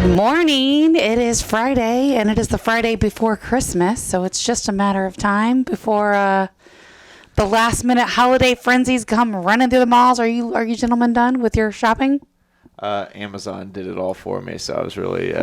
Good morning. It is Friday, and it is the Friday before Christmas, so it's just a matter of time before the last-minute holiday frenzies come running through the malls. Are you gentlemen done with your shopping? Amazon did it all for me, so I was really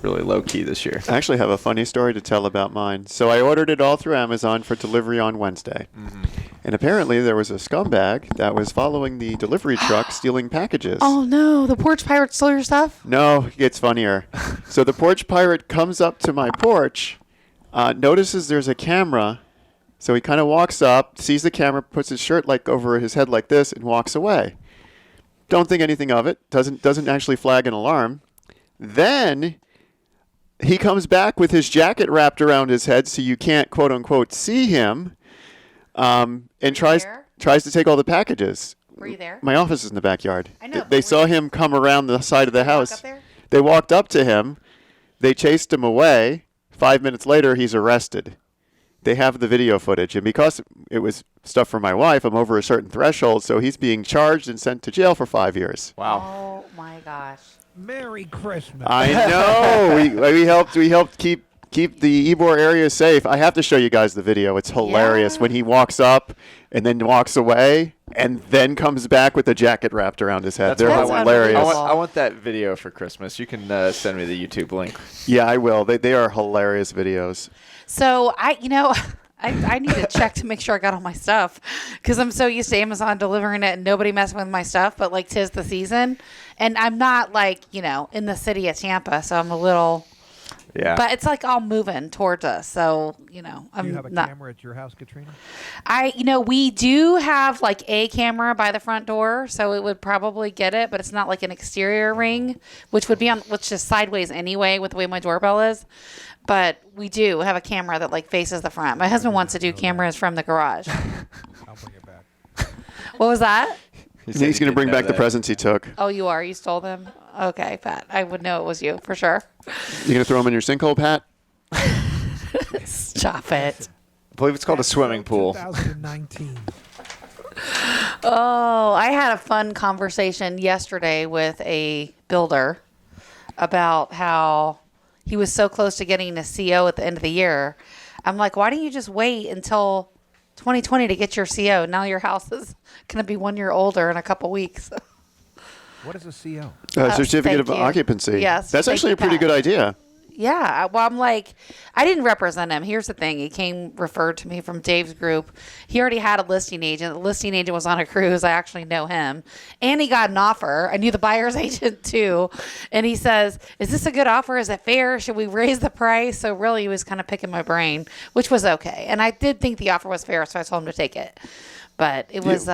low-key this year. I actually have a funny story to tell about mine. So I ordered it all through Amazon for delivery on Wednesday. Mm-hmm. And apparently there was a scumbag that was following the delivery truck stealing packages. Oh, no. The porch pirate stole your stuff? No, it gets funnier. So the porch pirate comes up to my porch, notices there's a camera. So he kind of walks up, sees the camera, puts his shirt like over his head like this, and walks away. Don't think anything of it. Doesn't actually flag an alarm. Then he comes back with his jacket wrapped around his head so you can't, quote unquote, see him, and tries to take all the packages. Were you there? My office is in the backyard. I know. They saw him come around the side of the house. Walk up there? They walked up to him. They chased him away. 5 minutes later, he's arrested. They have the video footage. And because it was stuff for my wife, I'm over a certain threshold, so he's being charged and sent to jail for 5 years. Wow. Oh, my gosh. Merry Christmas. I know. we helped keep the Ybor area safe. I have to show you guys the video. It's hilarious when he walks up and then walks away and then comes back with the jacket wrapped around his head. They're hilarious. I want that video for Christmas. You can send me the YouTube link. Yeah, I will. They are hilarious videos. So, I need to check to make sure I got all my stuff because I'm so used to Amazon delivering it and nobody messing with my stuff, but like 'tis the season. And I'm not like, in the city of Tampa, so I'm a little... Yeah. But it's like all moving towards us. So, I'm do you have a not... camera at your house, Katrina? We do have like a camera by the front door, so it would probably get it, but it's not like an exterior ring, which is sideways anyway with the way my doorbell is. But we do have a camera that like faces the front. My husband wants to do cameras from the garage. I'll bring it back. What was that? He's going to bring back the presents he took. Oh, you are? You stole them? Okay, Pat. I would know it was you for sure. You going to throw them in your sinkhole, Pat? Stop it. I believe it's called a swimming pool. 2019. Oh, I had a fun conversation yesterday with a builder about how he was so close to getting a CO at the end of the year. I'm like, why don't you just wait until 2020 to get your CO? Now your house is going to be 1 year older in a couple weeks. What is a CO? Certificate of thank you. Occupancy. Yes, That's thank actually you, a pretty Pat. good idea. Yeah. Well, I'm like, I didn't represent him. Here's the thing. He came referred to me from Dave's group. He already had a listing agent. The listing agent was on a cruise. I actually know him. And he got an offer. I knew the buyer's agent too. And he says, is this a good offer? Is it fair? Should we raise the price? So really he was kind of picking my brain, which was okay. And I did think the offer was fair. So I told him to take it. But it was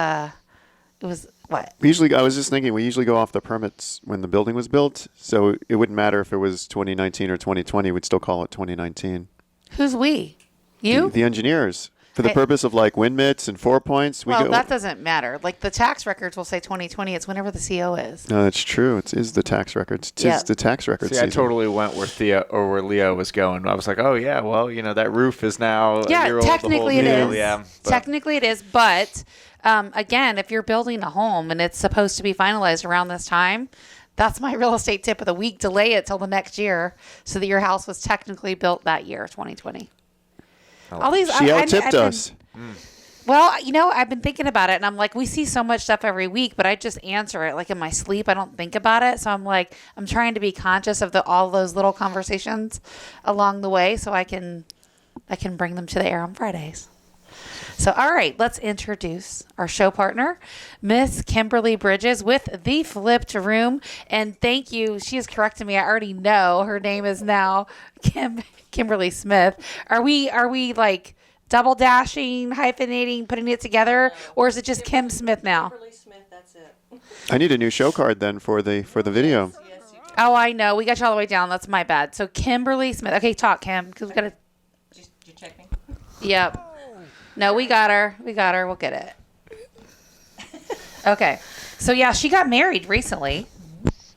what? I was just thinking, we usually go off the permits when the building was built, so it wouldn't matter if it was 2019 or 2020. We'd still call it 2019. Who's we? You? The engineers. For the purpose of like wind mits and 4 points. That doesn't matter. Like the tax records will say 2020. It's whenever the CO is. No, that's true. It is the tax records. It is the tax records. See, I totally went where Leo was going. I was like, oh yeah, well, that roof is now a year old. Technically it is. Yeah, technically it is, but again, if you're building a home and it's supposed to be finalized around this time, that's my real estate tip of the week. Delay it till the next year so that your house was technically built that year, 2020. All these, she out-tipped us. Well, I've been thinking about it, and I'm like, we see so much stuff every week, but I just answer it like in my sleep. I don't think about it, so I'm like, I'm trying to be conscious of all those little conversations along the way, so I can bring them to the air on Fridays. So, all right, let's introduce our show partner, Miss Kimberly Bridges with The Flipped Room. And thank you. She is correcting me. I already know her name is now Kimberly Smith. Are we like double dashing, hyphenating, putting it together, or is it just Kim Smith now? Kimberly Smith, that's it. I need a new show card then for the video. Yes, you do. Oh, I know. We got you all the way down. That's my bad. So Kimberly Smith. Okay, talk, Kim, because we got to. You checking? Yep. No, we got her. We'll get it. Okay. So, yeah, she got married recently.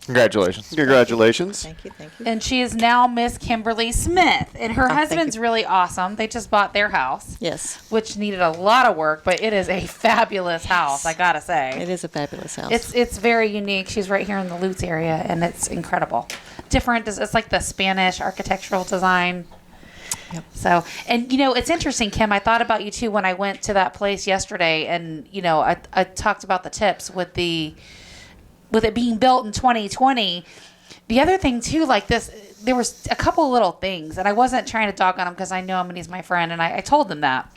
Congratulations. Congratulations. Thank you. And she is now Miss Kimberly Smith. And her husband's really awesome. They just bought their house. Yes. Which needed a lot of work, but it is a fabulous house, I got to say. It is a fabulous house. It's very unique. She's right here in the Lutz area, and it's incredible. different. It's like the Spanish architectural design. Yep. So, and it's interesting, Kim. I thought about you too when I went to that place yesterday, and I talked about the tips with it being built in 2020. The other thing too, like this, there was a couple of little things, and I wasn't trying to dog on him because I know him and he's my friend, and I told him that.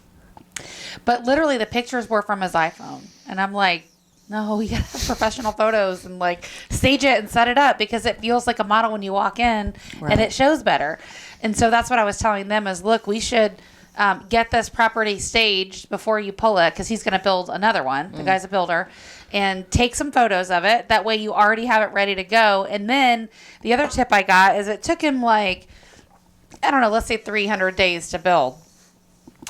But literally, the pictures were from his iPhone, and I'm like, no, you gotta have professional photos and like stage it and set it up because it feels like a model when you walk in, and it shows better. And so that's what I was telling them is, look, we should get this property staged before you pull it because he's going to build another one. The guy's a builder. And take some photos of it. That way you already have it ready to go. And then the other tip I got is it took him like, I don't know, let's say 300 days to build.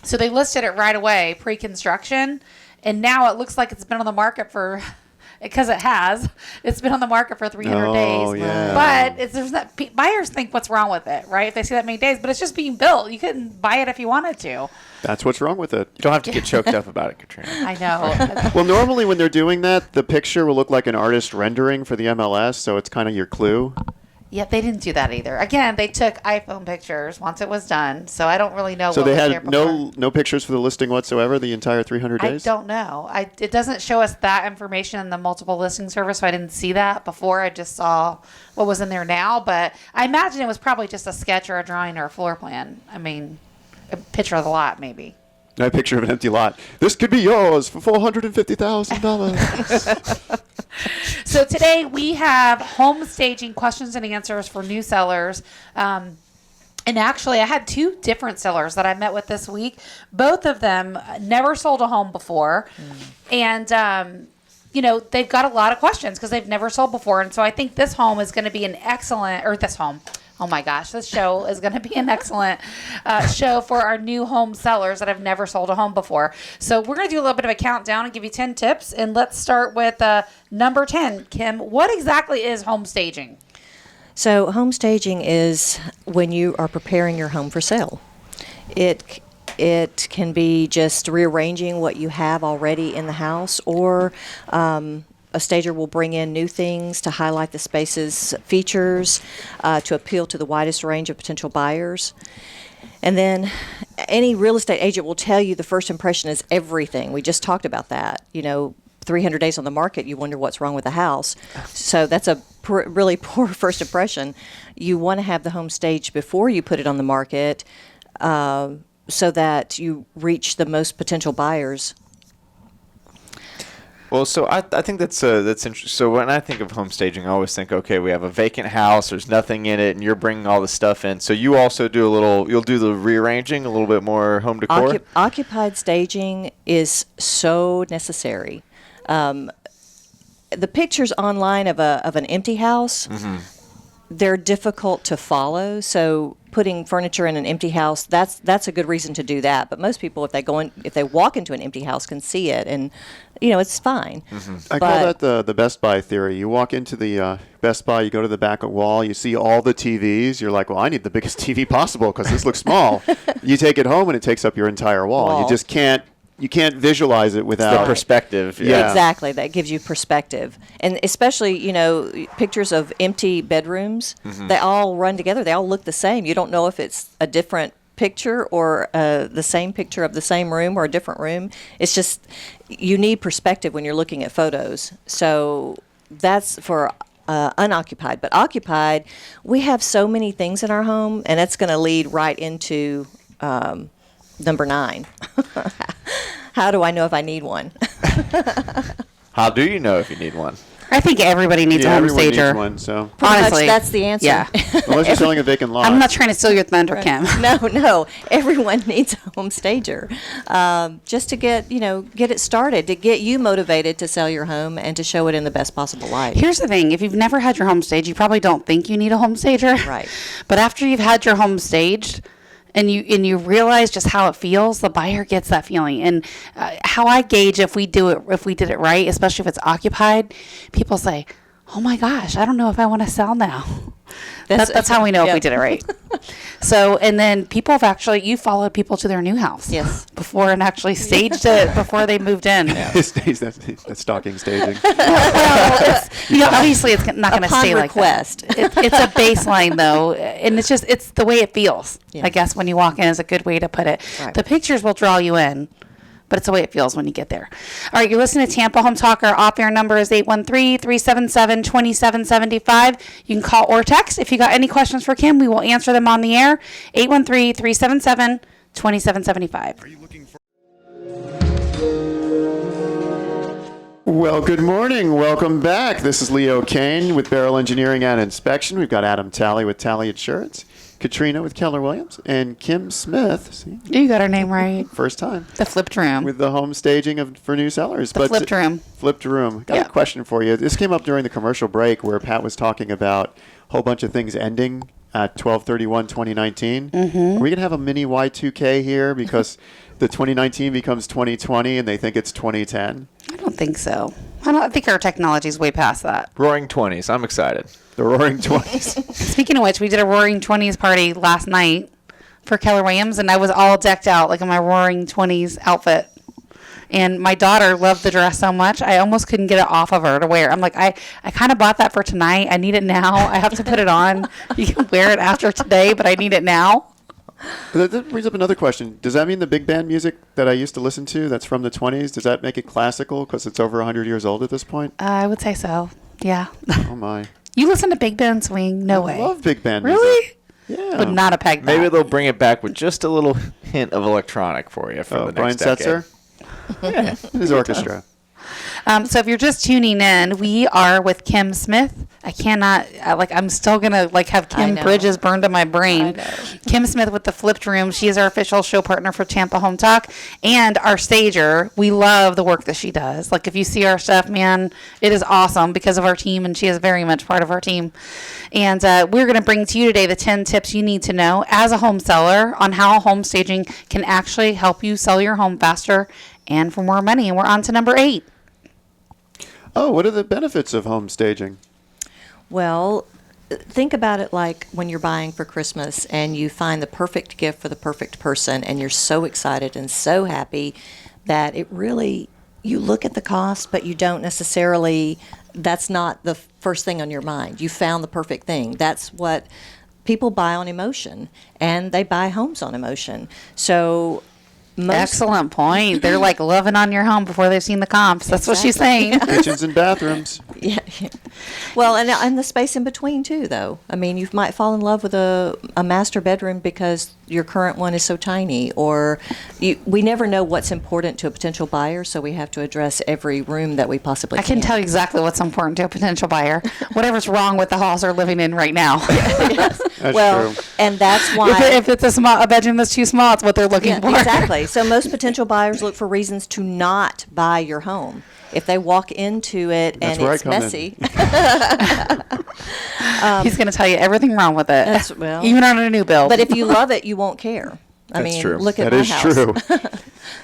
So they listed it right away, pre-construction. And now it looks like it's been on the market for... Because it's been on the market for 300 days. Yeah. But there's not, buyers think what's wrong with it, right? If they see that many days, but it's just being built. You couldn't buy it if you wanted to. That's what's wrong with it. You don't have to get choked up about it, Katrina. I know. Well, normally when they're doing that, the picture will look like an artist rendering for the MLS, so it's kind of your clue. Yep, they didn't do that either. Again, they took iPhone pictures once it was done, so I don't really know. So what they was there had before. no pictures for the listing whatsoever the entire 300 days? I don't know. It doesn't show us that information in the multiple listing service, so I didn't see that before. I just saw what was in there now, but I imagine it was probably just a sketch or a drawing or a floor plan. I mean, a picture of the lot, maybe. A picture of an empty lot. This could be yours for $450,000. So today we have home staging questions and answers for new sellers. And actually, I had two different sellers that I met with this week. Both of them never sold a home before. And, they've got a lot of questions because they've never sold before. And so I think this home is going to be oh my gosh, this show is going to be an excellent show for our new home sellers that have never sold a home before. So we're going to do a little bit of a countdown and give you 10 tips. And let's start with number 10. Kim, what exactly is home staging? So home staging is when you are preparing your home for sale. It can be just rearranging what you have already in the house, or a stager will bring in new things to highlight the space's features, to appeal to the widest range of potential buyers. And then any real estate agent will tell you the first impression is everything. We just talked about that. 300 days on the market, you wonder what's wrong with the house. So that's a really poor first impression. You want to have the home staged before you put it on the market, so that you reach the most potential buyers. Well, so I think that's interesting. So when I think of home staging, I always think, okay, we have a vacant house, there's nothing in it, and you're bringing all the stuff in. So you also you'll do the rearranging, a little bit more home decor? Occupied staging is so necessary. The pictures online of an empty house, they're difficult to follow. So putting furniture in an empty house, that's a good reason to do that. But most people, if they walk into an empty house, can see it, and it's fine. I call that the Best Buy theory. You walk into the Best Buy, you go to the back wall, you see all the TVs. You're like, well, I need the biggest TV possible because this looks small. You take it home and it takes up your entire wall. You just can't. You can't visualize it without the perspective. Yeah. Exactly. That gives you perspective. And especially, pictures of empty bedrooms, they all run together. They all look the same. You don't know if it's a different picture or the same picture of the same room or a different room. It's just, you need perspective when you're looking at photos. So that's for unoccupied. But occupied, we have so many things in our home, and that's going to lead right into number 9. How do I know if I need one? How do you know if you need one? I think everybody needs a home everyone stager. needs one, so. Pretty Honestly, much that's the answer. Yeah. Unless you're selling a vacant lot. I'm not trying to steal your thunder, Kim. No. Everyone needs a home stager, just to get it started, to get you motivated to sell your home and to show it in the best possible light. Here's the thing. If you've never had your home staged, you probably don't think you need a home stager. Right. But after you've had your home staged, and you realize just how it feels, the buyer gets that feeling. And how I gauge if we did it right, especially if it's occupied, people say, "Oh my gosh, I don't know if I want to sell now." That's how we know if we Yep. did it right. So, and then people have actually, you followed people to their new house. Yes. Before and actually staged it before they moved in. That's stalking staging. Obviously it's not going to Upon stay request. like that. It's a baseline though. And it's the way it feels. Yeah. I guess when you walk in is a good way to put it. Right. The pictures will draw you in. But it's the way it feels when you get there. All right, you're listening to Tampa Home Talk. Our off-air number is 813-377-2775. You can call or text. If you got any questions for Kim, we will answer them on the air. 813-377-2775. Well, good morning. Welcome back. This is Leo Cannyn with Beryl Engineering and Inspection. We've got Adam Talley with Talley Insurance, Katrina with Keller Williams, and Kim Smith. See, You got her name right. first time. The flipped room. With the home staging for new sellers. The flipped room. Flipped room. Got Yeah. a question for you. This came up during the commercial break where Pat was talking about a whole bunch of things ending at 12/31/2019. Mm-hmm. Are we going to have a mini Y2K here because the 2019 becomes 2020 and they think it's 2010? I don't think so. I think our technology is way past that. Roaring 20s. I'm excited. The Roaring 20s. Speaking of which, we did a Roaring 20s party last night for Keller Williams, and I was all decked out like in my Roaring 20s outfit. And my daughter loved the dress so much, I almost couldn't get it off of her to wear. I'm like, I kind of bought that for tonight. I need it now. I have to put it on. You can wear it after today, but I need it now. That brings up another question. Does that mean the big band music that I used to listen to that's from the 20s, does that make it classical because it's over 100 years old at this point? I would say so. Yeah. Oh, my. You listen to Big Band Swing? No way. I love big band music. Really? Yeah. Would not have pegged that. Maybe they'll bring it back with just a little hint of electronic for you for the Brian next decade. Setzer? His orchestra. So if you're just tuning in, we are with Kim Smith. I cannot, I'm still going to have I Kim know. Bridges burned in my I brain. know. Kim Smith with the Flipped Room. She is our official show partner for Tampa Home Talk and our stager. We love the work that she does. Like if you see our stuff, man, it is awesome because of our team, and she is very much part of our team. And we're going to bring to you today the 10 tips you need to know as a home seller on how home staging can actually help you sell your home faster and for more money. And we're on to number 8. Oh, what are the benefits of home staging? Well, think about it like when you're buying for Christmas and you find the perfect gift for the perfect person, and you're so excited and so happy that it really, you look at the cost, but you don't necessarily, that's not the first thing on your mind. You found the perfect thing. That's what people buy on emotion, and they buy homes on emotion. So Excellent point. They're like loving on your home before they've seen the comps. That's what she's saying. Kitchens and bathrooms. Yeah. Well, and the space in between too, though. I mean, you might fall in love with a master bedroom because your current one is so tiny, or we never know what's important to a potential buyer, so we have to address every room that we possibly I can tell you exactly what's important to a potential buyer. Whatever's wrong with the house they're living in right now. That's well, true. and that's why. If it's a bedroom that's too small, it's what they're looking Yeah, for. exactly. So most potential buyers look for reasons to not buy your home. If they walk into it That's and where I it's come in. messy, He's going to tell you everything wrong with it, well, even on a new build. but if you love it, you won't care. I That's mean, true. look at That my is house. true.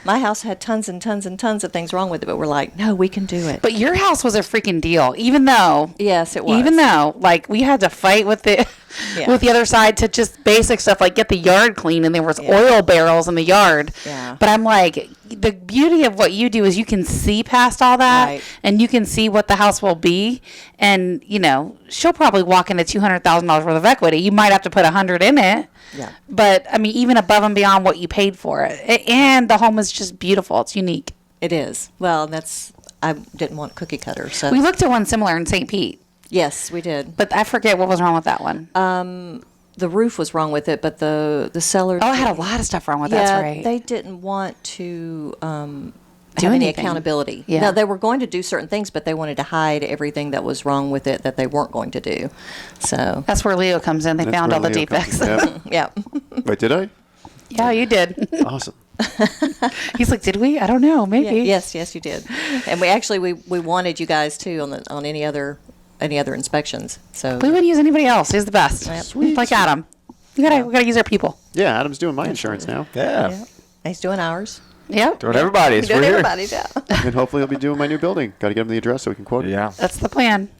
My house had tons and tons and tons of things wrong with it, but we're like, no, we can do it. But your house was a freaking deal, even though Yes, it was. Even though, like, we had to fight with the Yeah. with the other side to just basic stuff like get the yard clean, and there was Yeah. oil barrels in the yard. Yeah. But I'm like, the beauty of what you do is you can see past all that, Right. and you can see what the house will be. And she'll probably walk into $200,000 worth of equity. You might have to put $100 in it. Yeah. But I mean, even above and beyond what you paid for it, and the home is just beautiful. It's unique. It is. Well, I didn't want cookie cutter, so We looked at one similar in St. Pete, yes, we did. but I forget what was wrong with that one. The roof was wrong with it, but the seller. Oh, I had a lot of stuff wrong with yeah, that's right. they didn't want to Do have any anything. accountability. Yeah. Now, they were going to do certain things, but they wanted to hide everything that was wrong with it that they weren't going to do. So, That's where Leo comes in. They That's found where all the Leo comes defects. in. Yep. yeah. Wait, did I? Yeah, you did. Awesome. He's like, did we? I don't know. Maybe. Yes, you did. And we wanted you guys too on any other inspections. So We wouldn't use anybody else. He's the best. Yep. Sweet. Like Adam. We gotta use our people. Yeah, Adam's doing my insurance now. Yeah. yeah. He's doing ours. Yep. Doing everybody's. Doing We're here. everybody's, yeah. And hopefully he'll be doing my new building. Got to get him the address so we can quote it. Yeah. That's the plan.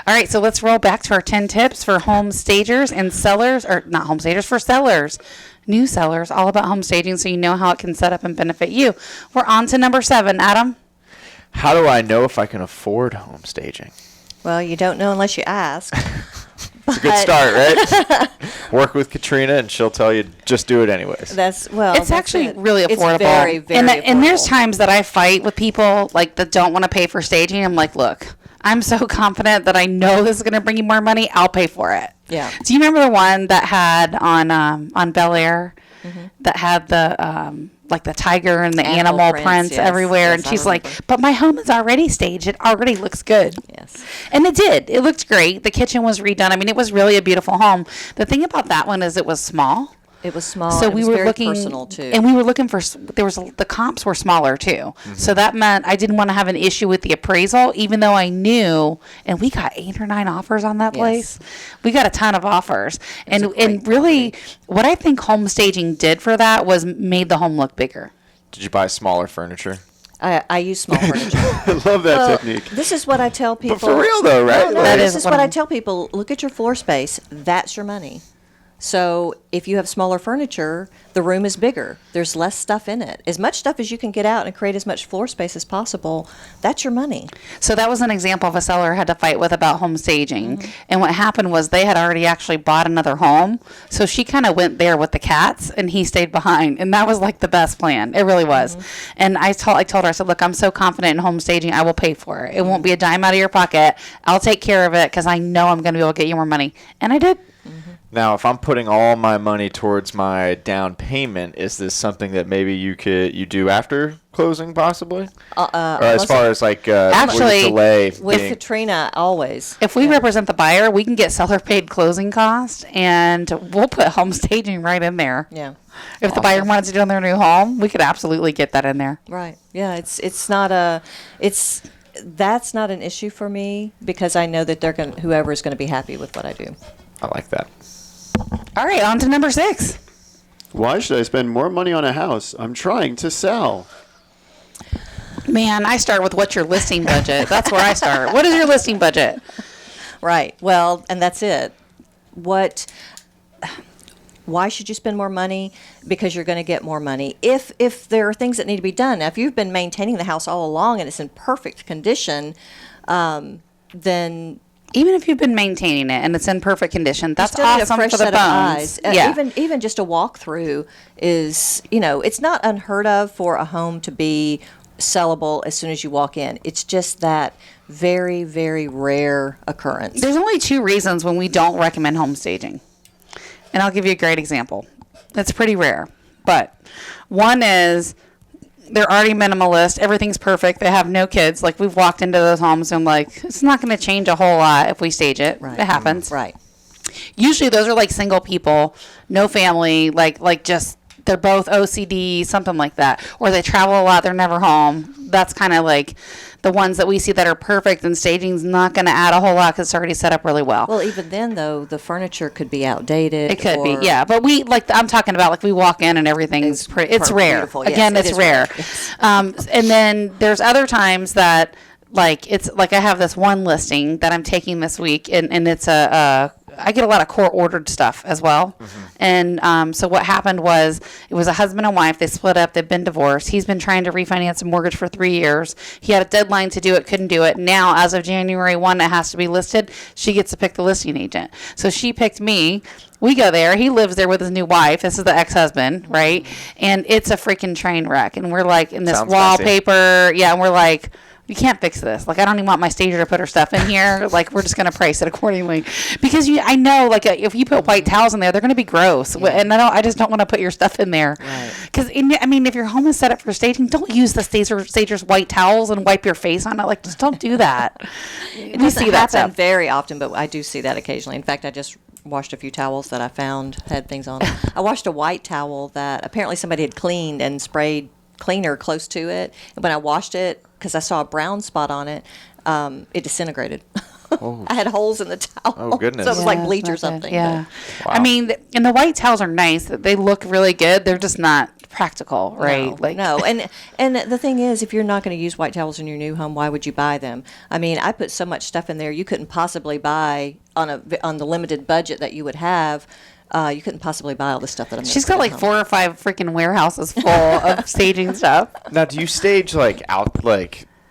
All right, so let's roll back to our 10 tips for home stagers and sellers, or not home stagers, for sellers, new sellers, all about home staging so you know how it can set up and benefit you. We're on to number 7, Adam. How do I know if I can afford home staging? Well, you don't know unless you ask. It's a good start, right? Work with Katrina, and she'll tell you just do it anyways. It's actually really affordable. It's very, very and there's affordable. times that I fight with people like that don't want to pay for staging. I'm like, look, I'm so confident that I know this is going to bring you more money. I'll pay for it. Yeah. Do you remember the one that had on Bel Air that had the like the tiger and the animal prints yes, everywhere? yes, And I she's like, remember. but my home is already staged. It already looks good. Yes. And it did. It looked great. The kitchen was redone. I mean, it was really a beautiful home. The thing about that one is it was small. It was small. So it we was were very looking, personal too. and we were looking for. The comps were smaller too, so that meant I didn't want to have an issue with the appraisal, even though I knew. And we got 8 or 9 offers on that Yes. place. We got a ton of offers, a and great really, what I think home staging did for that was made the home look bigger. Did you buy smaller furniture? I use small furniture. I love that Well, technique. This is what I tell people. But for real though, right? No, That this is is what what I I'm- tell people. Look at your floor space. That's your money. So if you have smaller furniture, the room is bigger. There's less stuff in it. As much stuff as you can get out and create as much floor space as possible, that's your money. So that was an example of a seller had to fight with about home staging. And what happened was they had already actually bought another home. So she kind of went there with the cats and he stayed behind. And that was like the best plan. It really was. And I told her, I said, look, I'm so confident in home staging. I will pay for it. It won't be a dime out of your pocket. I'll take care of it because I know I'm going to be able to get you more money. And I did. Now, if I'm putting all my money towards my down payment, is this something that maybe you do after closing, possibly? Or as far as like Actually, delay With being- Katrina, always. If we represent the buyer, we can get seller paid closing costs and we'll put home staging right in there. Yeah. If the buyer wanted to do in their new home, we could absolutely get that in there. Right. Yeah. That's not an issue for me because I know that whoever is going to be happy with what I do. I like that. All right, on to number 6. Why should I spend more money on a house I'm trying to sell? Man, I start with what's your listing budget. That's where I start. What is your listing budget? Right. Well, and that's it. Why should you spend more money? Because you're going to get more money. If there are things that need to be done. Now, if you've been maintaining the house all along and it's in perfect condition, then Even if you've been maintaining it and it's in perfect condition, that's still need a awesome fresh for the set of bones. eyes. Yeah. Even just a walkthrough is, it's not unheard of for a home to be sellable as soon as you walk in. It's just that very, very rare occurrence. There's only 2 reasons when we don't recommend home staging. And I'll give you a great example. It's pretty rare. But one is they're already minimalist. Everything's perfect. They have no kids. Like, we've walked into those homes and I'm like, it's not going to change a whole lot if we stage it. Right. It happens. Right. Usually those are like single people, no family, like just they're both OCD, something like that. Or they travel a lot, they're never home. That's kind of like the ones that we see that are perfect, and staging's not going to add a whole lot because it's already set up really well. Well, even then, though, the furniture could be outdated. It could or- be, yeah. But I'm talking about like we walk in and everything's pretty. It's rare. beautiful. Yes, Again, it it's is rare. rare. Yes. And then there's other times that it's like I have this one listing that I'm taking this week, and it's I get a lot of core ordered stuff as well. And so what happened was it was a husband and wife. They split up. They've been divorced. He's been trying to refinance a mortgage for 3 years. He had a deadline to do it, couldn't do it. Now, as of January 1, it has to be listed. She gets to pick the listing agent. So she picked me. We go there. He lives there with his new wife. This is the ex-husband, right? And it's a freaking train wreck. And we're like in this Sounds messy. wallpaper. Yeah, and we're like, you can't fix this. Like, I don't even want my stager to put her stuff in here. Like, we're just going to price it accordingly. Because I know, like, if you put white towels in there, they're going to be gross. And I just don't want to put your stuff in there. Right. Because, if your home is set up for staging, don't use the stager's white towels and wipe your face on it. Like, just don't do that. It We doesn't see that happen stuff. very often, but I do see that occasionally. In fact, I just washed a few towels that I found had things on them. I washed a white towel that apparently somebody had cleaned and sprayed cleaner close to it. And when I washed it, because I saw a brown spot on it, it disintegrated. I had holes in the towel. Oh, goodness. So it was like Yeah, bleach or it's not good. something. Yeah. Wow. And the white towels are nice. They look really good. They're just not practical, right? No. And the thing is, if you're not going to use white towels in your new home, why would you buy them? I mean, I put so much stuff in there you couldn't possibly buy on the limited budget that you would have. You couldn't possibly buy all the stuff that I'm. She's got like 4 or 5 freaking warehouses full of staging stuff. Now, do you stage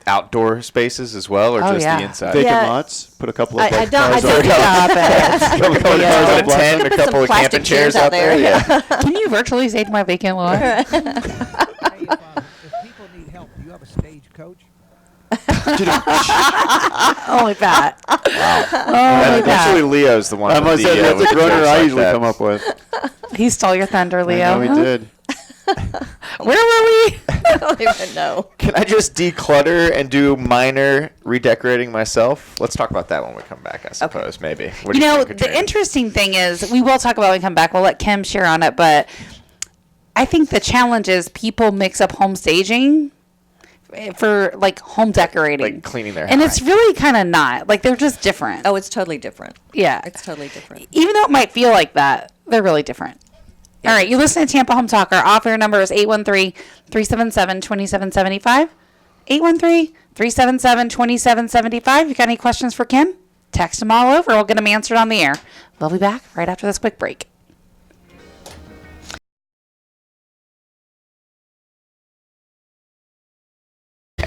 outdoor spaces as well, or just the inside? Vacant Yeah. lots. Put a couple of I cars don't. on Stop it. Put a tent, a Put couple some of plastic camping chairs out out there. there. Can you virtually stage my vacant lot? Hey, if people need help, do you have a stage coach? Only that. And usually Leo's the one. I must say that's with a the groaner jokes I like usually that. come up with. He stole your thunder, Leo. I know he Huh? did. Where were we? I don't even know. Can I just declutter and do minor redecorating myself? Let's talk about that when we come back, I suppose, maybe. What do You know, think, the Katrina? interesting thing is, we will talk about it when we come back. We'll let Kim share on it, but I think the challenge is people mix up home staging for like home decorating, Like cleaning their and house. it's really kind of not. Like they're just different. Oh, it's totally different. Yeah, It's totally different. even though it might feel like that, they're really different. All right, you listen to Tampa Home Talk. Our offer number is 813-377-2775. 813-377-2775. You got any questions for Kim? Text them all over. We'll get them answered on the air. We'll be back right after this quick break.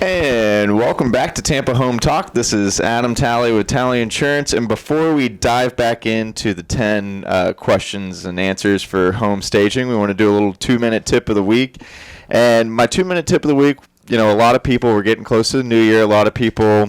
And welcome back to Tampa Home Talk. This is Adam Talley with Talley Insurance. And before we dive back into the 10 questions and answers for home staging, we want to do a little 2-minute tip of the week. And my 2-minute tip of the week, you know, a lot of people, we're getting close to the new year. A lot of people,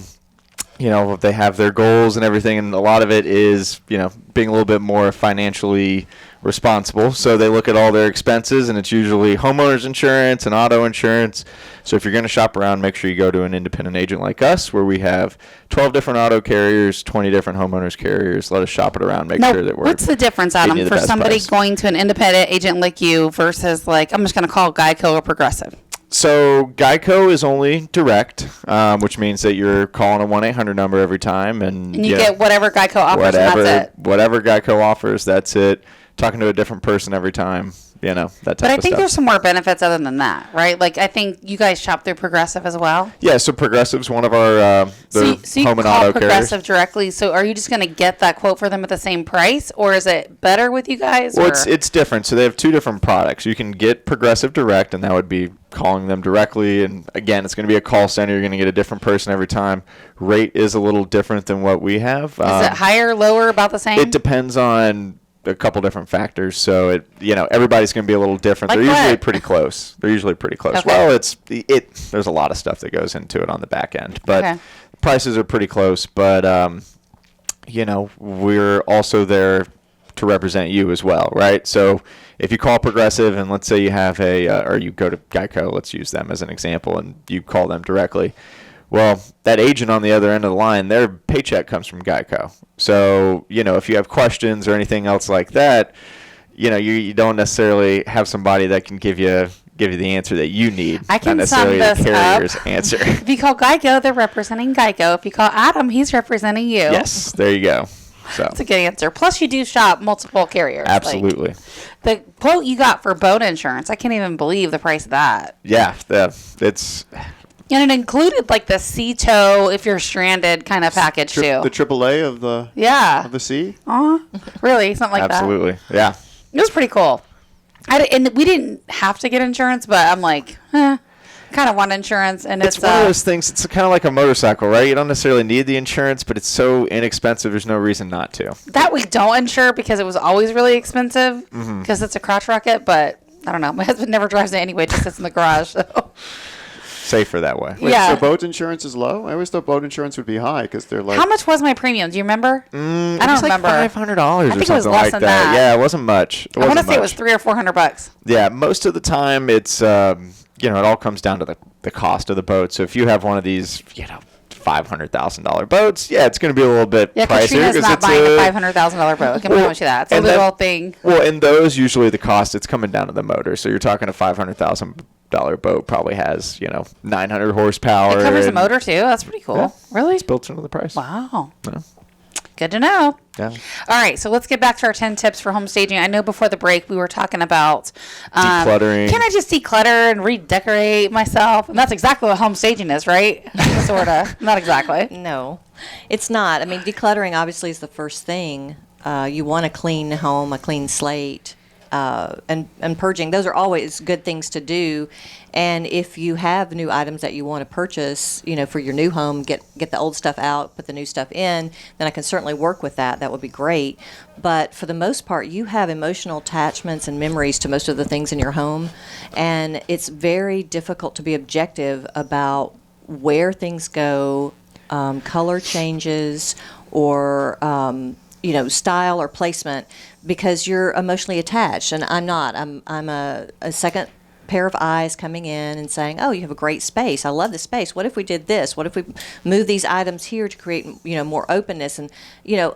you know, they have their goals and everything. And a lot of it is, you know, being a little bit more financially responsible. So they look at all their expenses, and it's usually homeowners insurance and auto insurance. So if you're going to shop around, make sure you go to an independent agent like us, where we have 12 different auto carriers, 20 different homeowners carriers. Let us shop it around, make Now, sure that we're what's the difference, getting Adam, you the for best somebody price. going to an independent agent like you versus like, I'm just going to call Geico or Progressive? So Geico is only direct, which means that you're calling a 1-800 number every time, and And you get whatever Geico offers, and that's it. whatever Geico offers, that's it. Talking to a different person every time, you know, that type But I of think stuff. there's some more benefits other than that, right? Like, I think you guys shop through Progressive as well. Yeah, so Progressive's one of our So you home and call auto Progressive carriers. directly. So are you just going to get that quote for them at the same price, or is it better with you guys? Well, or? it's different. So they have 2 different products. You can get Progressive Direct, and that would be calling them directly. And again, it's going to be a call center. You're going to get a different person every time. Rate is a little different than what we have. Is it higher, lower, about the same? It depends on a couple different factors. So it, you know, everybody's going to be a little different. Like They're usually what? pretty close. Okay. Well, there's a lot of stuff that goes into it on the back end, but Okay. prices are pretty close. But you know, we're also there to represent you as well, right? So if you call Progressive, and let's say you have or you go to Geico, let's use them as an example, and you call them directly. Well, that agent on the other end of the line, their paycheck comes from Geico. So, you know, if you have questions or anything else like that, you know, you don't necessarily have somebody that can give you the answer that you need. I can not sum necessarily this the carrier's up. answer. If you call Geico, they're representing Geico. If you call Adam, he's representing you. Yes, there you go. So That's a good answer. Plus, you do shop multiple carriers. Like, absolutely. the quote you got for boat insurance, I can't even believe the price of that. Yeah, it's And it included like the sea tow if you're stranded kind of package too. The AAA of the Yeah. sea. Really? Something like that. absolutely. Yeah. It was pretty cool. And we didn't have to get insurance, but I'm like, kind of want insurance. And It's one of those things. It's kind of like a motorcycle, right? You don't necessarily need the insurance, but it's so inexpensive. There's no reason not to. that we don't insure because it was always really expensive Mm-hmm. because it's a crotch rocket. But I don't know. My husband never drives it anyway. It just sits in the garage. So. Safer that way. Wait, Yeah. so boat insurance is low? I always thought boat insurance would be high because they're like. How much was my premium? Do you remember? I don't remember. Like $500 or think it something was less like than that. that. Yeah, it wasn't much. I want to say it was $300 or $400. Yeah, most of the time it's you know, it all comes down to the cost of the boat. So if you have one of these, you know, $500,000 boats, yeah, it's going to be a little bit Yeah, pricier. Katrina's 'cause not it's buying a $500,000 boat. I can promise you that. It's a and then- little thing. Well, in those, usually the cost, it's coming down to the motor. So you're talking a $500,000 boat probably has, you know, 900 horsepower. It covers the and motor too. That's pretty cool. Yeah. Really? It's built into the price. Wow. Yeah. Good to know. Yeah. All right, so let's get back to our 10 tips for home staging. I know before the break we were talking about Decluttering. Can I just declutter and redecorate myself? And that's exactly what home staging is, right? Sort of. Not exactly. No, it's not. I mean, decluttering obviously is the first thing. You want a clean home, a clean slate, and purging. Those are always good things to do. And if you have new items that you want to purchase, for your new home, get the old stuff out, put the new stuff in, then I can certainly work with that. That would be great. But for the most part, you have emotional attachments and memories to most of the things in your home. And it's very difficult to be objective about where things go, color changes, or style or placement, because you're emotionally attached, and I'm not. I'm a second pair of eyes coming in and saying, "Oh, you have a great space. I love this space. What if we did this? What if we move these items here to create more openness?" And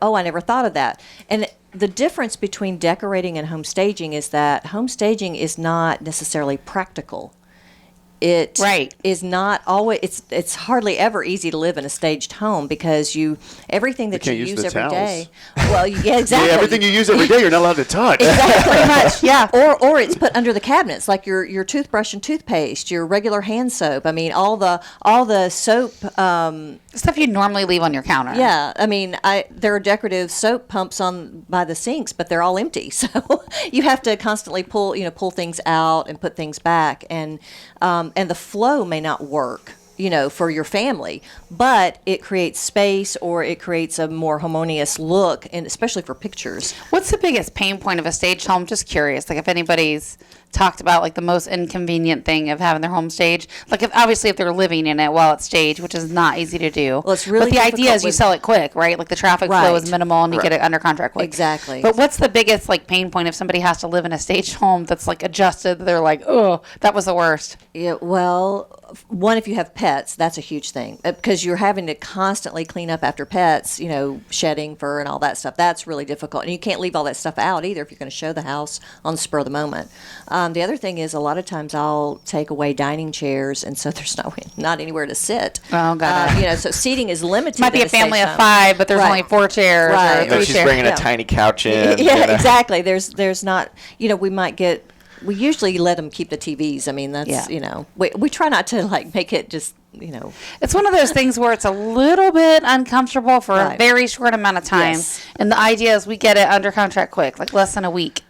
oh, I never thought of that. And the difference between decorating and home staging is that home staging is not necessarily practical. It is not always. It's hardly ever easy to live in a staged home because everything that you can't use use the every towels. day. Well, yeah, exactly. Yeah, everything you use every day, you're not allowed to touch. Exactly, pretty much, yeah. Or it's put under the cabinets, like your toothbrush and toothpaste, your regular hand soap. I mean, all the soap. Stuff you normally leave on your counter. Yeah, I mean, there are decorative soap pumps on by the sinks, but they're all empty. So you have to constantly pull things out and put things back, and the flow may not work, for your family, but it creates space, or it creates a more harmonious look, and especially for pictures. What's the biggest pain point of a staged home? Just curious, like if anybody's talked about like the most inconvenient thing of having their home staged, like if they're living in it while it's staged, which is not easy to do. Well, it's really but the idea difficult is you with- sell it quick, right? Like the traffic flow is Right. minimal and you get it under contract quick. Exactly. But what's the biggest like pain point if somebody has to live in a staged home that's like adjusted? They're like, oh, that was the worst. Yeah, well, one, if you have pets, that's a huge thing because you're having to constantly clean up after pets, shedding fur and all that stuff. That's really difficult. And you can't leave all that stuff out either if you're going to show the house on the spur of the moment. The other thing is a lot of times I'll take away dining chairs, and so there's not anywhere to sit. Oh, got it. So seating is limited. Might be in a family staged of home. 5, but there's Right. only 4 chairs Right. or And 3 then she's chairs. bringing Yeah. a tiny couch in. Yeah, exactly. There's not, we usually let them keep the TVs. I mean, that's, Yeah. we try not to like make it just, It's one of those things where it's a little bit uncomfortable for a Right. very short amount of time. Yes. And the idea is we get it under contract quick, like less than a week.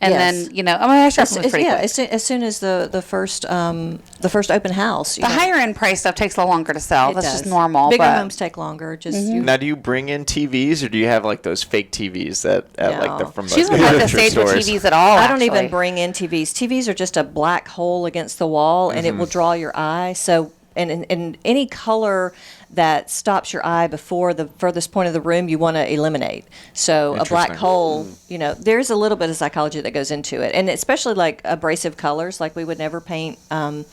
And Yes. then, our stuff was pretty quick. as soon as the first open house. The higher end price stuff takes a little longer to sell. It That's does. just normal. Bigger but homes take longer. Just Now, do you bring in TVs, or do you have like those fake TVs that No. from she the doesn't have to furniture stage with stores? TVs at all. I don't even actually. bring in TVs. TVs are just a black hole against the wall, and it will draw your eye. So, and any color that stops your eye before the furthest point of the room, you want to eliminate. So a black Interesting. hole, there's a little bit of psychology that goes into it, and especially like abrasive colors. Like we would never paint a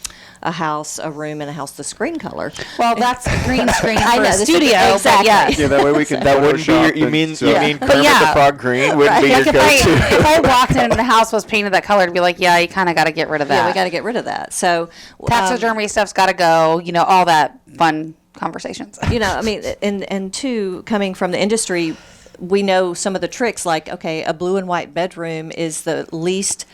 room in a house the screen color. Well, that's a green screen I for know, a this is- studio. But exactly. yes. Yeah, that way we can. That wouldn't be your, Photoshop you and mean so- you mean But Kermit yeah. the Frog green wouldn't be Like your if go-to. I walked in and the house was painted that color, I'd be like, yeah, you kind of got to get rid of that. Yeah, we got to get rid of that. So Taxidermy stuff's got to go. All that fun conversations. I mean, and two, coming from the industry, we know some of the tricks. Like, okay, a blue and white bedroom is the least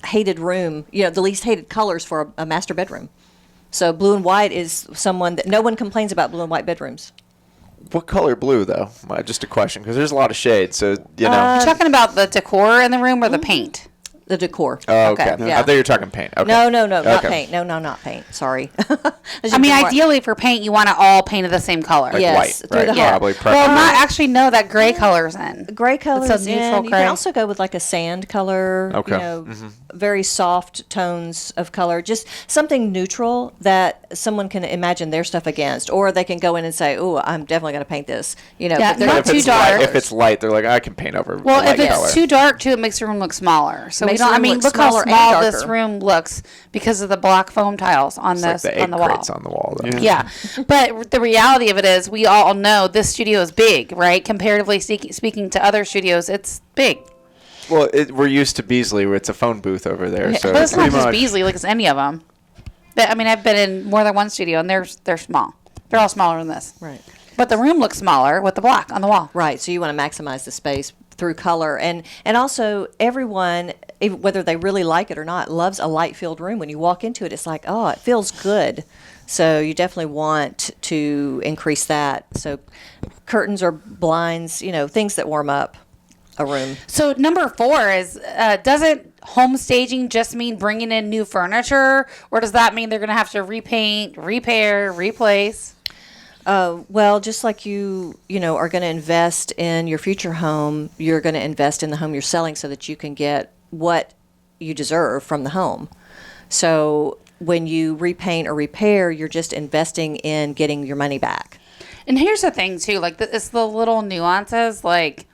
hated room. The least hated colors for a master bedroom. So blue and white is someone that no one complains about blue and white bedrooms. What color blue though? Just a question, because there's a lot of shades. So You talking about the decor in the room or the paint? The decor. Oh, okay. okay, I yeah. thought you were talking paint. Okay. No, not Okay. paint. No, not paint. Sorry. I mean, ideally for paint, you want it all painted the same color. Like Yes, white, through right? the heart. Probably Well, preferably. not actually. No, that gray color's in. Gray colors It's a neutral in. You gray. can also go with like a sand color. Okay. Very soft tones of color. Just something neutral that someone can imagine their stuff against, or they can go in and say, "Oh, I'm definitely going to paint this." Yeah, but they're not if too it's dark. Light, if it's light, they're like, I can paint over. Well, a light if it's color. too dark too, it makes the room look smaller. So we Makes don't. the I room mean, look look how smaller and small this darker. room looks because of the black foam tiles on It's this like the on egg the wall. crates on the wall. Though. Yeah, but the reality of it is, we all know this studio is big, right? Comparatively speaking to other studios, it's big. Well, we're used to Beasley, where it's a phone booth over there. So But it's not pretty just much. Beasley, like it's any of them. I mean, I've been in more than one studio, and they're small. They're all smaller than this. Right. But the room looks smaller with the block on the wall. Right. So you want to maximize the space through color, and also everyone, whether they really like it or not, loves a light-filled room. When you walk into it, it's like, oh, it feels good. So you definitely want to increase that. So curtains or blinds, things that warm up a room. So number 4 is, doesn't home staging just mean bringing in new furniture, or does that mean they're going to have to repaint, repair, replace? Well, just like you are going to invest in your future home, you're going to invest in the home you're selling so that you can get what you deserve from the home. So when you repaint or repair, you're just investing in getting your money back. And here's the thing too, like it's the little nuances, like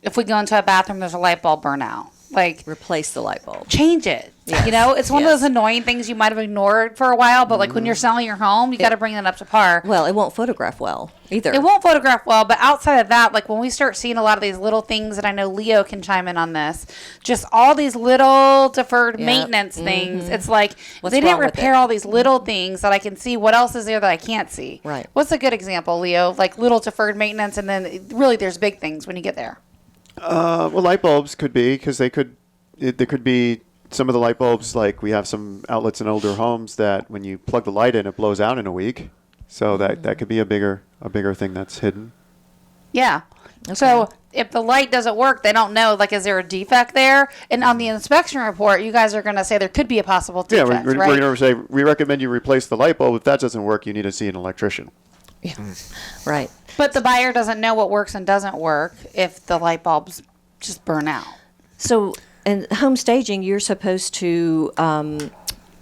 if we go into a bathroom, there's a light bulb burn out. Like Replace the light bulb. change it. Yes. It's one of Yes. those annoying things you might have ignored for a while, but like when you're selling your home, you got to bring it up to par. Well, it won't photograph well either. It won't photograph well, but outside of that, like when we start seeing a lot of these little things, and I know Leo can chime in on this, just all these little deferred Yep. maintenance things. It's like What's they didn't wrong with repair it? all these little things that I can see. What else is there that I can't see? Right. What's a good example, Leo? Like little deferred maintenance, and then really there's big things when you get there. Well, light bulbs could be, because there could be some of the light bulbs, like we have some outlets in older homes that when you plug the light in, it blows out in a week. So that could be a bigger thing that's hidden. Yeah. So if the light doesn't work, they don't know, like, is there a defect there? And on the inspection report, you guys are going to say there could be a possible Yeah, defect, we're right? going to say, we recommend you replace the light bulb. If that doesn't work, you need to see an electrician. Right. But the buyer doesn't know what works and doesn't work if the light bulbs just burn out. So in home staging, you're supposed to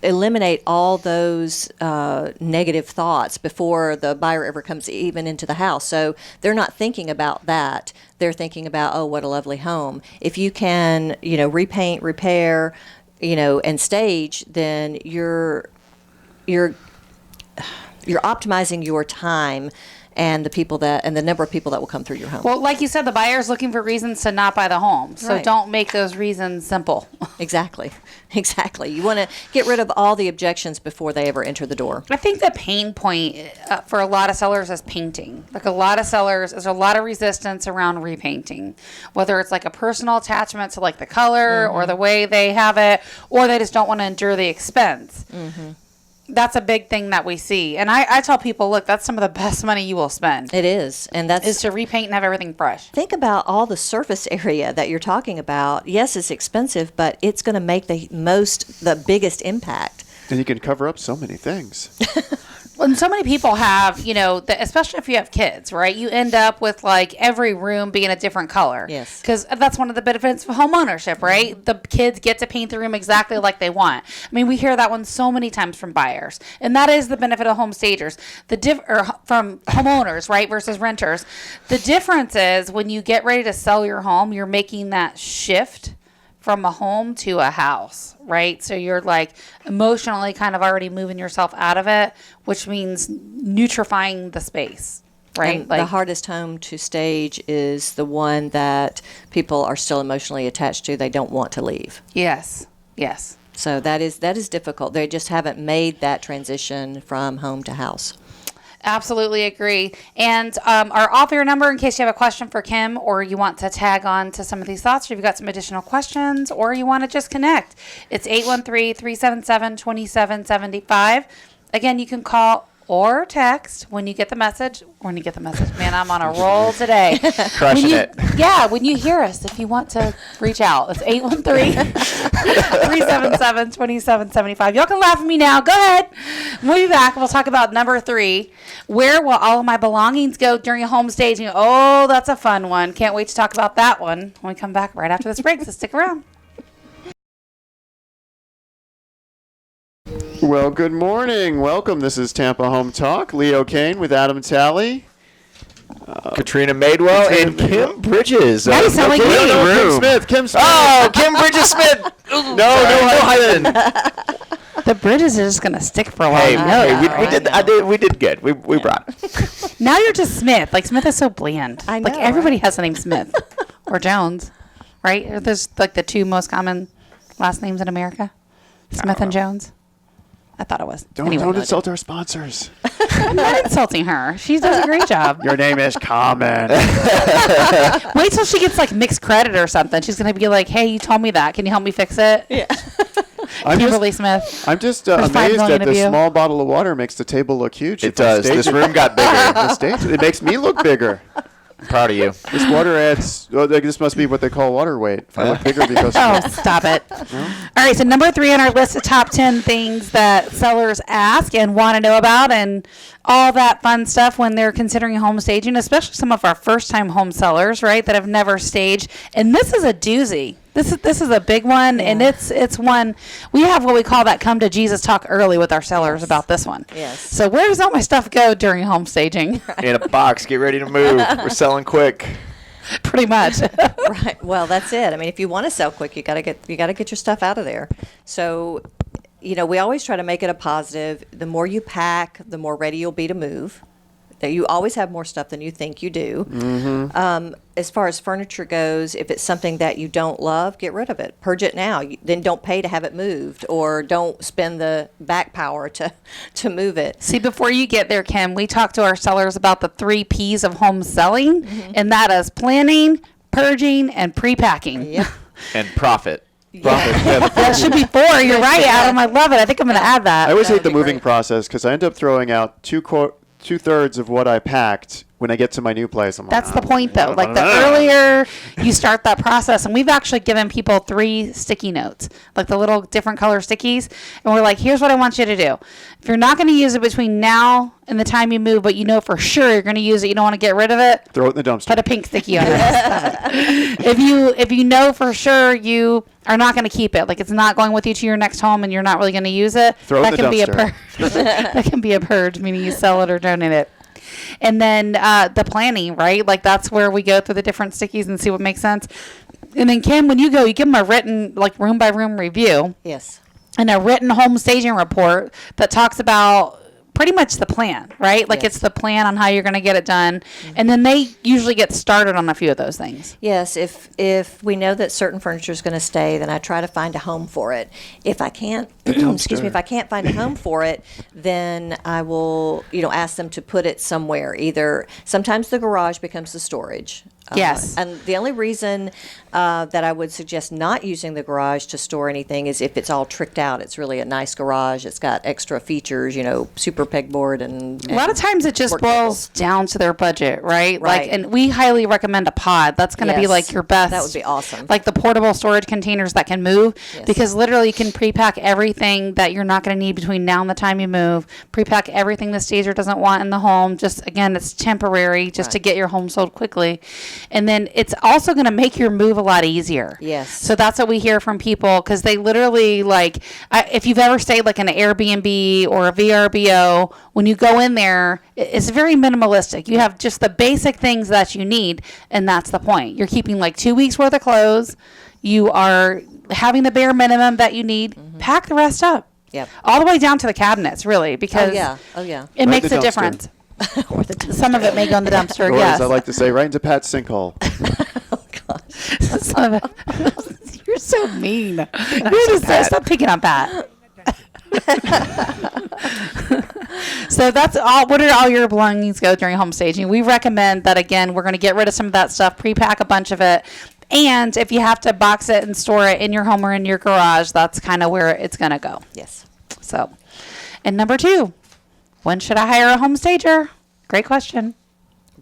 eliminate all those negative thoughts before the buyer ever comes even into the house. So they're not thinking about that. They're thinking about, oh, what a lovely home. If you can, repaint, repair, and stage, then you're optimizing your time and the number of people that will come through your home. Well, like you said, the buyer's looking for reasons to not buy the home. So Right. don't make those reasons simple. Exactly. You want to get rid of all the objections before they ever enter the door. I think the pain point for a lot of sellers is painting. Like a lot of sellers, there's a lot of resistance around repainting, whether it's like a personal attachment to like the color or the way they have it, or they just don't want to endure the expense. That's a big thing that we see. And I tell people, look, that's some of the best money you will spend It is. And that's is to repaint and have everything fresh. think about all the surface area that you're talking about. Yes, it's expensive, but it's going to make the biggest impact. And you can cover up so many things. And so many people have, especially if you have kids, right? You end up with like every room being a different color. Yes. Because that's one of the benefits of home ownership, right? The kids get to paint the room exactly like they want. I mean, we hear that one so many times from buyers. And that is the benefit of home stagers. Or from homeowners, right, versus renters. The difference is when you get ready to sell your home, you're making that shift from a home to a house, right? So you're like emotionally kind of already moving yourself out of it, which means neutrifying the space, right? And the hardest home to stage is the one that people are still emotionally attached to. They don't want to leave. Yes. So that is difficult. They just haven't made that transition from home to house. Absolutely agree. And our off-air number, in case you have a question for Kim or you want to tag on to some of these thoughts, or you've got some additional questions, or you want to just connect, it's 813-377-2775. Again, you can call or text when you get the message. Man, I'm on a roll today. Crushing it. Yeah, when you hear us, if you want to reach out, it's 813-377-2775. Y'all can laugh at me now. Go ahead. We'll be back. We'll talk about number 3. Where will all of my belongings go during a home staging? Oh, that's a fun one. Can't wait to talk about that one when we come back right after this break, so stick around. Well, good morning. Welcome. This is Tampa Home Talk. Leo Cannyn with Adam Talley. Katrina Madewell and Kim Bridges. Now you sound like Kim me. Kim Smith. Oh, Kim Bridges Smith. No hiding. The bridges are just going to stick for a while. Hey, You know that, we right? did. We did good. We brought. Now you're just Smith. Like, Smith is so bland. I Like, know, everybody right? has the name Smith or Jones, right? There's like the 2 most common last names in America, Smith and Jones. I thought it was. Don't insult our sponsors. I'm not insulting her. She does a great job. Your name is Carmen. Wait till she gets like mixed credit or something. She's going to be like, hey, you told me that. Can you help me fix it? Yeah. Kimberly Smith. I'm just There's 5 amazed million that of the you. small bottle of water makes the table look huge. It does. This room got bigger. It makes me look bigger. Proud of you. This water adds. Oh, this must be what they call water weight. If I look bigger because. Oh, stop it. All right, so number 3 on our list of top 10 things that sellers ask and want to know about and all that fun stuff when they're considering home staging, especially some of our first-time home sellers, right, that have never staged. And this is a doozy. This is a big one, and it's one we have what we call that come to Jesus talk early with our sellers about this one. Yes. So where does all my stuff go during home staging? In a box. Get ready to move. We're selling quick. Pretty much. Right. Well, that's it. I mean, if you want to sell quick, you got to get your stuff out of there. So, we always try to make it a positive. The more you pack, the more ready you'll be to move. That you always have more stuff than you think you do. Mm-hmm. As far as furniture goes, if it's something that you don't love, get rid of it. Purge it now. Then don't pay to have it moved, or don't spend the back power to move it. See, before you get there, Kim, we talked to our sellers about the 3 P's of home selling, and that is planning, purging, and pre-packing. Yep. And profit. That should be 4. You're right, Adam. I love it. I think I'm going to add that. I always hate the be moving great. process because I end up throwing out 2/3 of what I packed when I get to my new place. I'm like, That's the point, though. Like, the earlier you start that process, and we've actually given people 3 sticky notes, like the little different color stickies, and we're like, here's what I want you to do. If you're not going to use it between now and the time you move, but you know for sure you're going to use it, you don't want to get rid of it, throw it in the dumpster. put a pink sticky on it. If you know for sure you are not going to keep it, like it's not going with you to your next home and you're not really going to use it, Throw it in that the can be a dumpster. that can be a purge, meaning you sell it or donate it. And then the planning, right? Like that's where we go through the different stickies and see what makes sense. And then Kim, when you go, you give them a written, like room by room review Yes. and a written home staging report that talks about pretty much the plan, right? Like Yes. it's the plan on how you're going to get it done. And then they usually get started on a few of those things. Yes, if we know that certain furniture is going to stay, then I try to find a home for it. If I can't, if I can't find a home for it, then I will, ask them to put it somewhere. Either sometimes the garage becomes the storage. Yes. And the only reason that I would suggest not using the garage to store anything is if it's all tricked out. It's really a nice garage. It's got extra features, super pegboard and A lot of times it just work boils down to their budget, right? Like, Right. and we highly recommend a pod. That's going to be Yes. like your best. That would be awesome. Like the portable storage containers that can move, Yes. because literally you can pre-pack everything that you're not going to need between now and the time you move. Pre-pack everything the stager doesn't want in the home. Just again, it's temporary, just to Right. get your home sold quickly, and then it's also going to make your move a lot easier. Yes. So that's what we hear from people, because they literally if you've ever stayed like in an Airbnb or a VRBO, when you go in there, it's very minimalistic. You have just the basic things that you need, and that's the point. You're keeping like 2 weeks worth of clothes. You are having the bare minimum that you need. Pack the rest up. Yep. All the way down to the cabinets, really, because Oh yeah. it Right, makes the a dumpster. difference. Some of it may go in the dumpster, Or yes. as I like to say, right into Pat's sinkhole. Some of it. You're so mean. You're just stop picking on Pat. So that's all. What are all your belongings go during home staging? We recommend that, again, we're going to get rid of some of that stuff, pre-pack a bunch of it. And if you have to box it and store it in your home or in your garage, that's kind of where it's going to go. Yes. So, and number 2, when should I hire a home stager? Great question.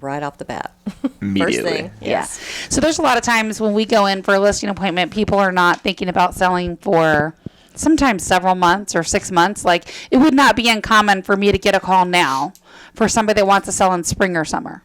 Right off the bat. Immediately. First thing. Yes. Yeah. So there's a lot of times when we go in for a listing appointment, people are not thinking about selling for sometimes several months or 6 months. Like, it would not be uncommon for me to get a call now for somebody that wants to sell in spring or summer.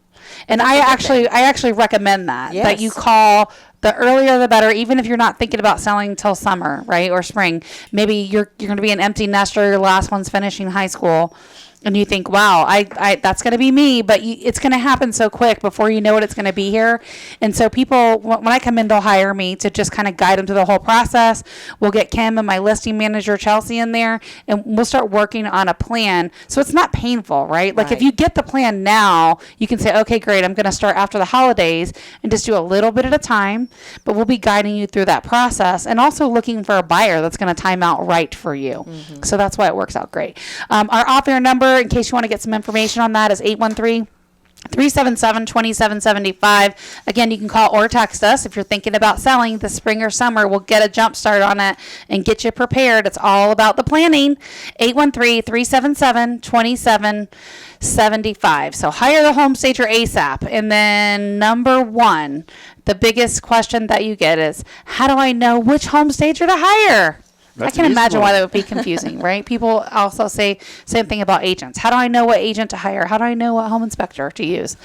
And I actually recommend that Yes. you call. The earlier the better, even if you're not thinking about selling till summer, right, or spring. Maybe you're going to be an empty nester, your last one's finishing high school. and you think, wow, I that's going to be me, but it's going to happen so quick before you know it, it's going to be here. And so people, when I come in, they'll hire me to just kind of guide them through the whole process. We'll get Kim and my listing manager, Chelsea, in there, and we'll start working on a plan. So it's not painful, right? Like if Right. you get the plan now, you can say, okay, great, I'm going to start after the holidays and just do a little bit at a time, but we'll be guiding you through that process and also looking for a buyer that's going to time out right for you. So that's why it works out great. Our off-air number, in case you want to get some information on that, is 813-377-2775. Again, you can call or text us if you're thinking about selling this spring or summer. We'll get a jump start on it and get you prepared. It's all about the planning. 813-377-2775. So hire the home stager ASAP. And then number one, the biggest question that you get is, how do I know which home stager to hire? That's I can an easy imagine why one. that would be confusing, right? People also say same thing about agents. How do I know what agent to hire? How do I know what home inspector to use?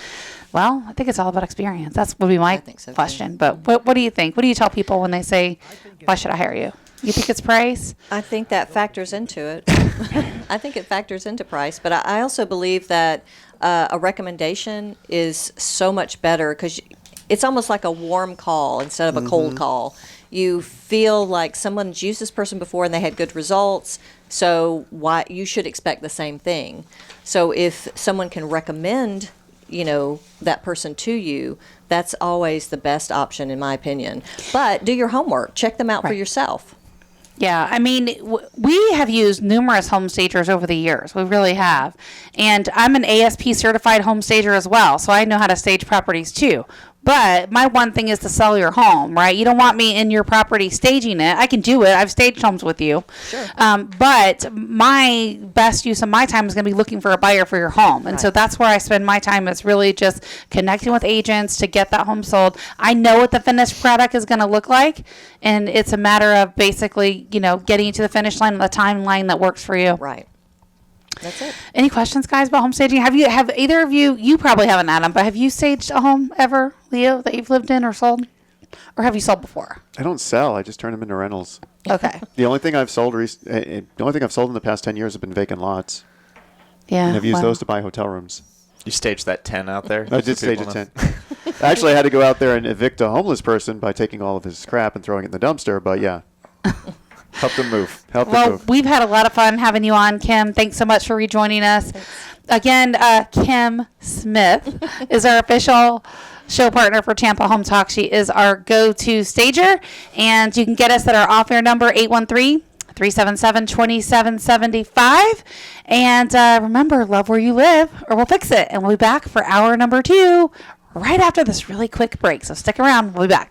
Well, I think it's all about experience. That's would be my think so, too. question. But what do you think? What do you tell people when they say, why should I hire you? You think it's price? I think that factors into it. I think it factors into price, but I also believe that a recommendation is so much better because it's almost like a warm call instead of a cold call. You feel like someone's used this person before and they had good results, so why you should expect the same thing. So if someone can recommend, that person to you, that's always the best option in my opinion. But do your homework. Check them out for Right. yourself. Yeah, I mean, we have used numerous home stagers over the years. We really have. And I'm an ASP certified home stager as well, so I know how to stage properties too. But my one thing is to sell your home, right? You don't want me in your property staging it. I can do it. I've staged homes with you. Sure. But my best use of my time is going to be looking for a buyer for your home. And so Right. that's where I spend my time. It's really just connecting with agents to get that home sold. I know what the finished product is going to look like. And it's a matter of basically, getting you to the finish line, the timeline that works for you. Right. That's it. Any questions, guys, about home staging? Have either of you probably haven't, Adam, but have you staged a home ever, Leo, that you've lived in or sold? Or have you sold before? I don't sell. I just turn them into rentals. Okay. The only thing I've sold, the only thing I've sold in the past 10 years have been vacant lots. Yeah. And I've used well. those to buy hotel rooms. You staged that 10 out there? I did stage a tent. Actually, I had to go out there and evict a homeless person by taking all of his crap and throwing it in the dumpster. But yeah, Help them move. help them Well, move. we've had a lot of fun having you on, Kim. Thanks so much for rejoining us. Again, Kim Smith is our official show partner for Tampa Home Talk. She is our go-to stager, and you can get us at our off-air number, 813-377-2775. And remember, love where you live, or we'll fix it. And we'll be back for hour number 2 right after this really quick break. So stick around. We'll be back.